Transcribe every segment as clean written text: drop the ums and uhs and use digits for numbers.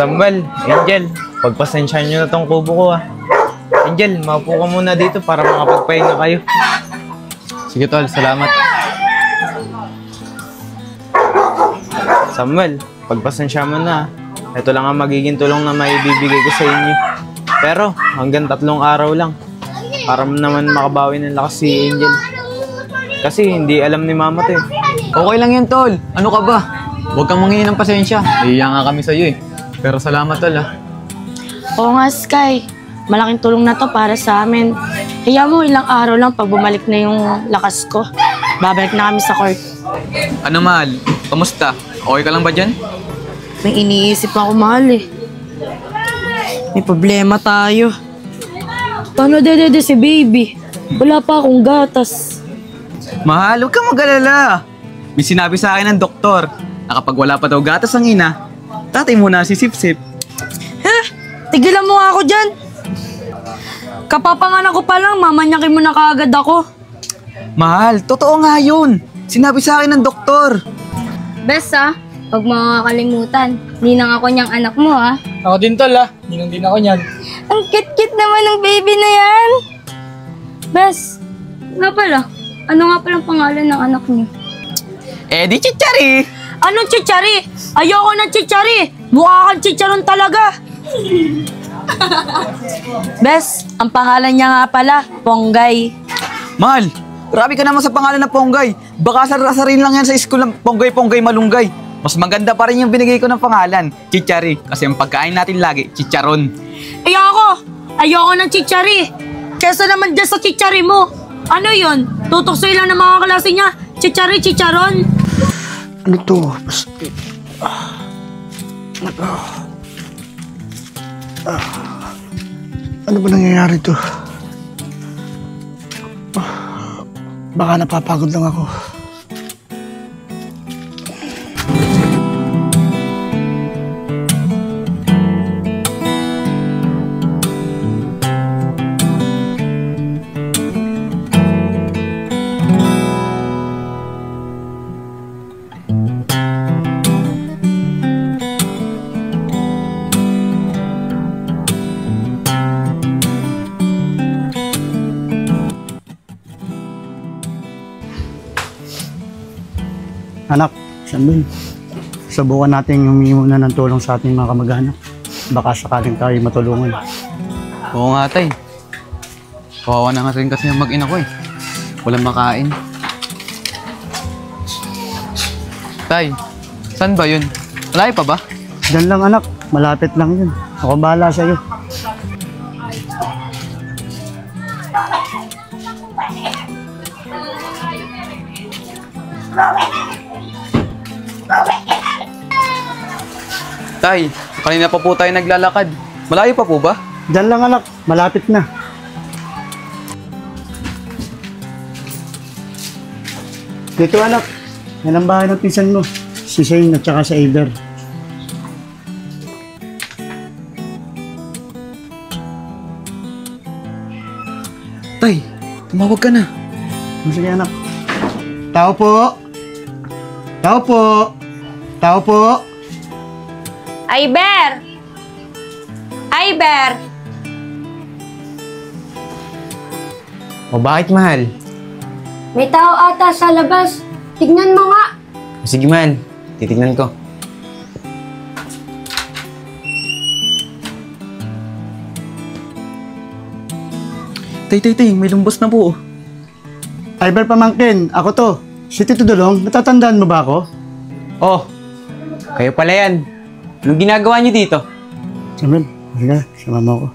Samuel, Angel, pagpasensyahan nyo na tong kubo ko ah. Angel, maupo ka muna dito para makapagpahinga kayo. Sige tol, salamat. Samuel, pagpasensya mo na. Ito lang ang magiging tulong na maibibigay ko sa inyo. Pero hanggang 3 araw lang. Para naman makabawi ng lakas si Angel. Kasi hindi alam ni mama to eh. Okay lang yan tol. Ano ka ba? Huwag kang manghingi ng pasensya. Iiya nga kami sa'yo eh. Pero salamat tol ah. Oo nga Sky. Malaking tulong na to para sa amin. Kaya mo ilang araw lang pag bumalik na yung lakas ko. Babalik na kami sa court. Ano mahal? Kamusta? Okay ka lang ba dyan? May iniisip ako mahal eh. May problema tayo. Paano dede si baby? Wala pa akong gatas. Mahal, huwag kang mag-alala. May sinabi sa akin ng doktor na kapag wala pa daw gatas ang ina, tatay muna si Sip-Sip. Tigilan mo nga ako dyan. Kapapanganak ko pa lang, mamanyakin mo na kaagad ako. Mahal, totoo nga yun. Sinabi sa akin ng doktor. Bes huwag mo kakalimutan. Ninang ako niyang anak mo Ako din tol ninang din ako niyan. Ang cute-cute naman ng baby na yan. Bes, nga pala, ano nga palang pangalan ng anak niyo? Di Chichari. Anong chichari? Ayoko ng chichari. Mukha kang chicharon talaga. Bes, ang pangalan niya nga pala, Ponggay. Mahal, grabe ka naman sa pangalan ng Ponggay. Baka sarasarin lang yan sa school ng Ponggay, Malunggay. Mas maganda pa rin yung binigay ko ng pangalan, Chichari. Kasi ang pagkain natin lagi, chicharon. Ayoko ng chichari. Kesa naman dyan sa chichari mo. Ano yun? Tutuksoy lang ng mga klase niya. Chichari, chicharon. Ano to? Ano ba nangyayari to? Baka napapagod lang ako. Anak, Samuel, subukan natin humingi muna ng tulong sa ating mga kamag-anak. Baka sakaling tayo matulungan. Oo nga tay. Kawawa na nga rin kasi yung mag-ina ko eh. Walang makain. Tay, saan ba yun? Malayo pa ba? Diyan lang anak, malapit lang yun. Ako bahala sa'yo. Tay, kanina pa po tayo naglalakad. Malayo pa po ba? Diyan lang anak, malapit na. Dito anak, yan ang bahay ng pinsan mo. Si Shane at saka si Aver. Tay, tumawag ka na. Sige anak. Tao po. Tao po. Tao po. Iber! Iber! O bakit mahal? May tao ata sa labas. Tignan mo nga. Sige mahal, titignan ko. Tay, may lumbos na po. Iver pamangkin, ako to. Si Tito Dulong, natatandaan mo ba ako? Oh, kayo pala yan. Anong ginagawa niyo dito? Samuel, sige, sama mo ako.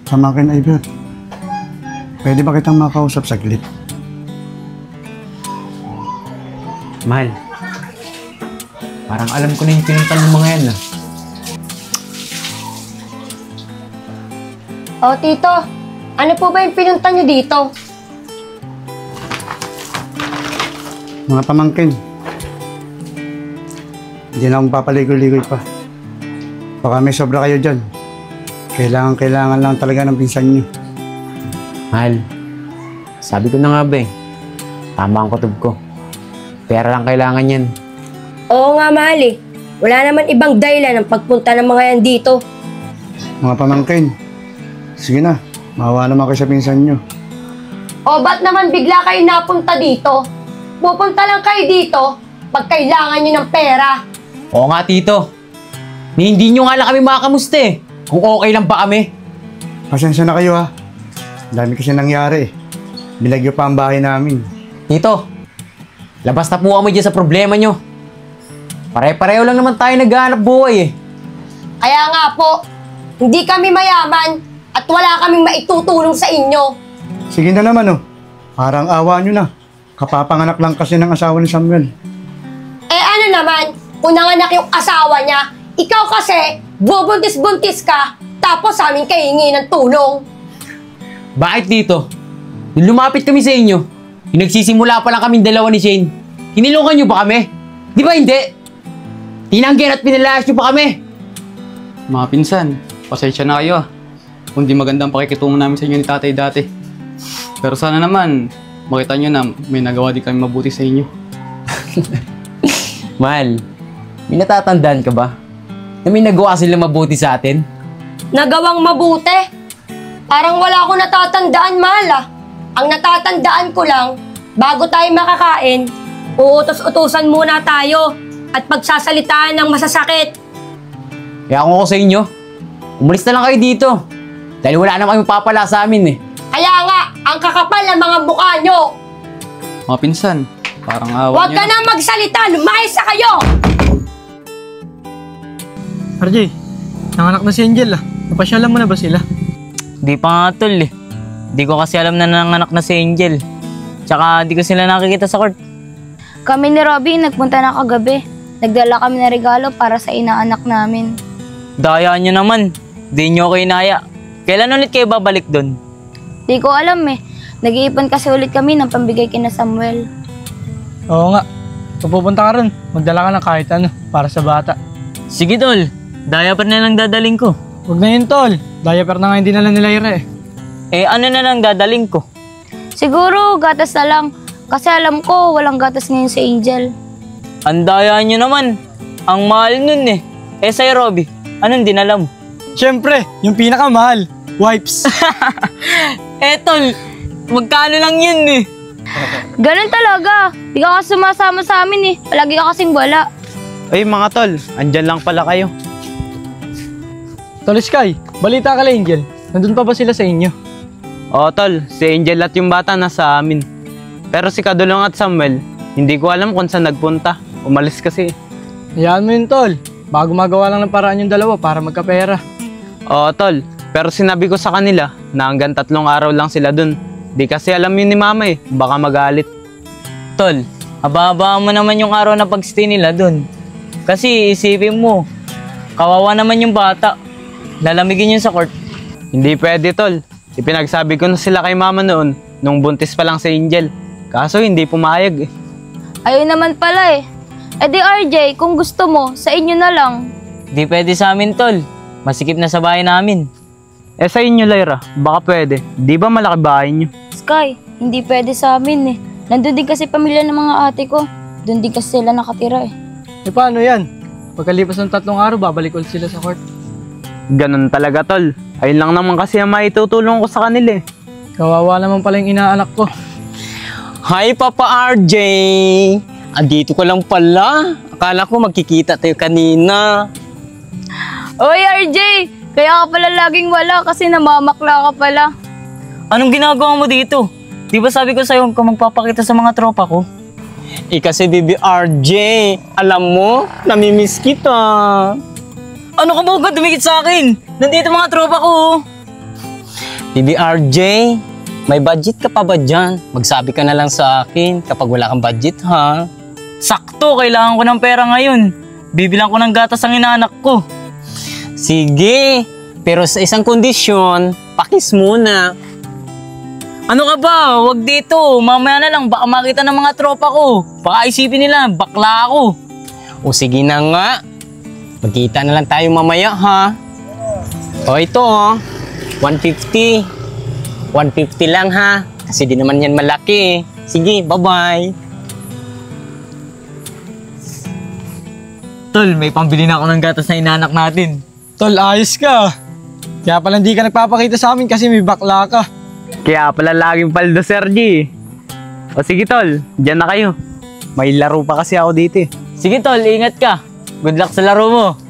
Pamangkin Iver, pwede ba kitang makausap saglit? Mahal, parang alam ko na yung pinuntan ng mga yan O tito, ano po ba yung pinunta niyo dito? Mga pamangkin, hindi na akong papaligoy-ligoy pa. Baka may sobra kayo dyan. Kailangan lang talaga ng pinsan niyo. Mahal, sabi ko na nga ba Tama ang kutob ko. Pera lang kailangan yan. Oo nga, mahal eh. Wala naman ibang dahilan ng pagpunta ng mga yan dito. Mga pamangkin, sige na, maawa naman kayo sa pinsan nyo. O ba't naman bigla kayo napunta dito? Pupunta lang kayo dito pag kailangan nyo ng pera. Oo nga, tito. Hindi nyo nga lang kami makakamusta eh. Kung okay lang ba kami? Pasensya na kayo ha. Dami kasi nangyari. Bilagyo pa ang bahay namin. Tito, labas na po kami dyan sa problema nyo. Pare-pareho lang naman tayo naghahanap buhay eh. Kaya nga po, hindi kami mayaman at wala kaming maitutulong sa inyo. Sige na naman oh. Parang awa nyo na. Kapapanganak lang kasi ng asawa ni Samuel. Eh ano naman, kung nanganak yung asawa niya, ikaw kasi, bubuntis-buntis ka, tapos sa amin kayo hingi ng tulong. Bakit dito? Nung lumapit kami sa inyo, yung nagsisimula pa lang kaming dalawa ni Shane, hinilungan nyo ba kami? Di ba hindi? Tinanggihan at pinalayas nyo pa kami. Mga pinsan, pasensya na kayo ah. Kung di magandang pakikitungo namin sa inyo ni tatay dati. Pero sana naman, makita nyo na may nagawa din kami mabuti sa inyo. Mahal, may natatandaan ka ba? Na may nagawa sila mabuti sa atin? Nagawang mabuti? Parang wala akong natatandaan, mahal ah. Ang natatandaan ko lang, bago tayo makakain, uutos-utusan muna tayo at pagsasalitaan ng masasakit. Kaya kung ako sa inyo, umalis na lang kayo dito. Dahil wala naman kayo mapapala sa amin eh. Kaya nga, ang kakapal ng mga mukha nyo. Mga pinsan, parang awa Huwag nyo ka na magsalita, lumayas sa kayo! RJ, nanganak na si Angel ah. Napasyalan mo na ba sila? Di pa nga tol eh. Di ko kasi alam na nanganak na si Angel. Tsaka di ko sila nakikita sa court. Kami ni Robby nagpunta na kagabi. Nagdala kami ng regalo para sa inaanak namin. Daya nyo naman. Di nyo ako inaya. Kailan ulit kayo babalik doon? Di ko alam eh. Nag-iipon kasi ulit kami ng pambigay kina Samuel. Oo nga. Kung pupunta ka ron, magdala ka ng kahit ano para sa bata. Sige tol. Daya pa na lang dadaling ko. Huwag na yun, tol. Diaper na nga hindi nila nila Ira eh. Eh ano na lang dadaling ko? Siguro gatas na lang. Kasi alam ko walang gatas ngayon si Angel. Ang daya nyo naman. Ang mahal nun eh. Eh sa'yo Robby, anong dinala mo? Siyempre, yung pinakamahal. Wipes. Eh tol, magkano lang yun eh? Ganun talaga. Di ka kasi sumasama sa amin eh. Palagi ka kasing wala. Ay mga tol, andyan lang pala kayo. Tol Sky, balita ka lang Angel. Nandun pa ba sila sa inyo? Oo tol, si Angel at yung bata nasa amin. Pero si Kadulong at Samuel, hindi ko alam kung saan nagpunta. Umalis kasi. Hayaan mo yun, tol. Baka gumagawa lang ng paraan yung dalawa para magkapera. Oo tol, pero sinabi ko sa kanila na hanggang 3 araw lang sila dun. Di kasi alam yun ni mama eh, baka magalit. Tol, haba-haba mo naman yung araw na pag-stay nila dun. Kasi isipin mo, kawawa naman yung bata. Lalamigin yun sa court. Hindi pwede tol, ipinagsabi ko na sila kay mama noon, nung buntis pa lang si Angel. Kaso hindi pumayag eh. Ayun naman pala eh. Eh di RJ, kung gusto mo, sa inyo na lang. Di pwede sa amin tol. Masikip na sa bahay namin. Eh sa inyo Lyra, baka pwede. Di ba malaki bahay nyo? Sky, hindi pwede sa amin eh. Nandun din kasi pamilya ng mga ate ko. Doon din kasi sila nakatira eh. E paano yan? Pagkalipas ng 3 araw, babalik ulit sila sa court. Ganun talaga tol. Ayun lang naman kasi ang maitutulong ko sa kanila eh. Kawawa naman pala yung inaanak ko. Hi Papa RJ! Andito ko lang pala. Akala ko magkikita tayo kanina. Oy RJ, kaya ka pala laging wala kasi namamakla ka pala. Anong ginagawa mo dito? Di ba sabi ko sa'yo kung magpapakita sa mga tropa ko? Eh kasi Bibi RJ, alam mo, namimiss kita. Ano ka ba huwag dumikit sa akin? Nandito mga tropa ko. Bibi RJ, may budget ka pa ba dyan? Magsabi ka na lang sa akin kapag wala kang budget ha. Sakto, kailangan ko ng pera ngayon. Bibilang ko ng gatas ang inaanak ko. Sige, pero sa isang kondisyon, pakis muna. Ano ka ba? Huwag dito. Mamaya na lang, baka makita ng mga tropa ko. Baka isipin nila, bakla ako. O sige na nga. Magkita na lang tayo mamaya ha. O ito oh, 150. 150 lang ha. Kasi di naman yan malaki. Sige, bye-bye. Tol, may pambili na ako ng gatas na inanak natin. Tol, ayos ka. Kaya pala hindi ka nagpapakita sa amin kasi may bakla ka. Kaya pala laging paldo, Sergi. O sige, Tol, dyan na kayo. May laro pa kasi ako dito eh. Sige, Tol, ingat ka. Good luck sa laro mo.